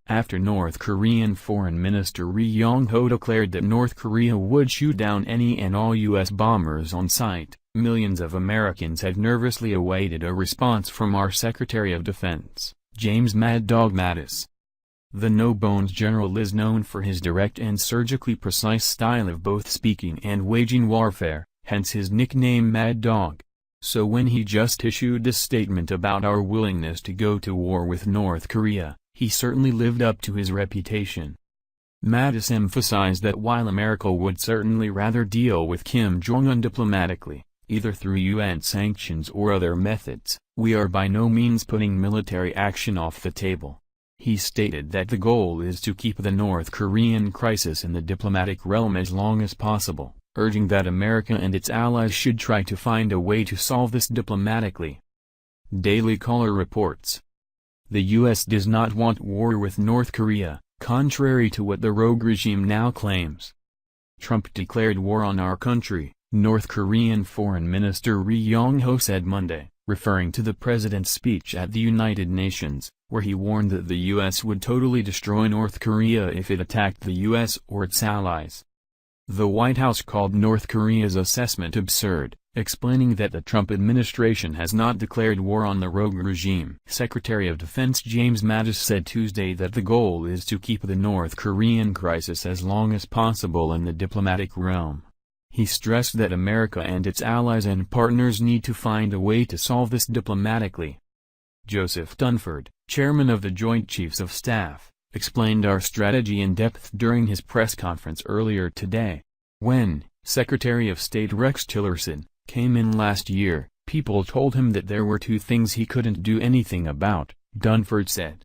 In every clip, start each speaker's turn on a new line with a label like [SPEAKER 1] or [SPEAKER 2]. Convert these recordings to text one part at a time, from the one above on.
[SPEAKER 1] after North Korean Foreign Minister Ri Yong-ho declared that North Korea would shoot down any and all U.S. bombers on sight. Millions of Americans have nervously awaited a response from our Secretary of Defense, James "Mad Dog" Mattis. The no-bones general is known for his direct and surgically precise style of both speaking and waging warfare, hence his nickname Mad Dog. So when he just issued this statement about our willingness to go to war with North Korea, he certainly lived up to his reputation. Mattis emphasized that while America would certainly rather deal with Kim Jong Un diplomatically, either through UN sanctions or other methods, we are by no means putting military action off the table. He stated that the goal is to keep the North Korean crisis in the diplomatic realm as long as possible, urging that America and its allies should try to find a way to solve this diplomatically. Daily Caller reports. The U.S. does not want war with North Korea, contrary to what the rogue regime now claims. Trump declared war on our country, North Korean Foreign Minister Ri Yong-ho said Monday, referring to the president's speech at the United Nations, where he warned that the U.S. would totally destroy North Korea if it attacked the U.S. or its allies. The White House called North Korea's assessment absurd, explaining that the Trump administration has not declared war on the rogue regime. Secretary of Defense James Mattis said Tuesday that the goal is to keep the North Korean crisis as long as possible in the diplomatic realm. He stressed that America and its allies and partners need to find a way to solve this diplomatically. Joseph Dunford, chairman of the Joint Chiefs of Staff, explained our strategy in depth during his press conference earlier today. When Secretary of State Rex Tillerson came in last year, people told him that there were two things he couldn't do anything about, Dunford said.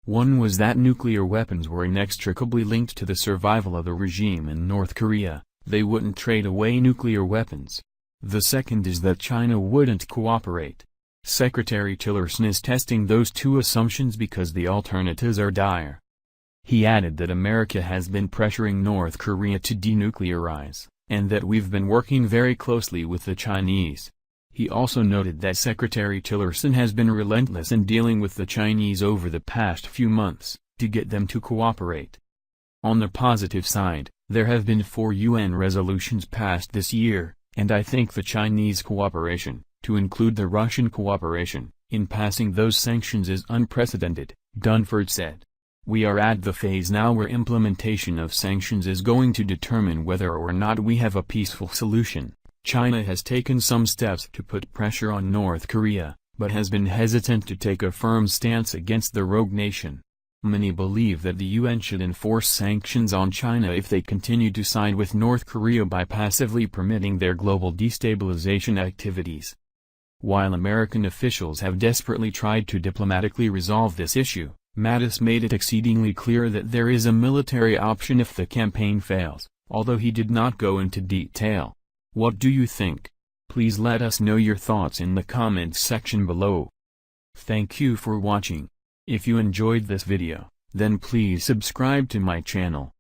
[SPEAKER 1] One was that nuclear weapons were inextricably linked to the survival of the regime in North Korea. They wouldn't trade away nuclear weapons. The second is that China wouldn't cooperate. Secretary Tillerson is testing those two assumptions because the alternatives are dire. He added that America has been pressuring North Korea to denuclearize, and that we've been working very closely with the Chinese. He also noted that Secretary Tillerson has been relentless in dealing with the Chinese over the past few months, to get them to cooperate. On the positive side, there have been 4 UN resolutions passed this year, and I think the Chinese cooperation, to include the Russian cooperation, in passing those sanctions is unprecedented, Dunford said. We are at the phase now where implementation of sanctions is going to determine whether or not we have a peaceful solution. China has taken some steps to put pressure on North Korea, but has been hesitant to take a firm stance against the rogue nation. Many believe that the UN should enforce sanctions on China if they continue to side with North Korea by passively permitting their global destabilization activities. While American officials have desperately tried to diplomatically resolve this issue, Mattis made it exceedingly clear that there is a military option if the campaign fails, although he did not go into detail. What do you think? Please let us know your thoughts in the comments section below. Thank you for watching. If you enjoyed this video, then please subscribe to my channel.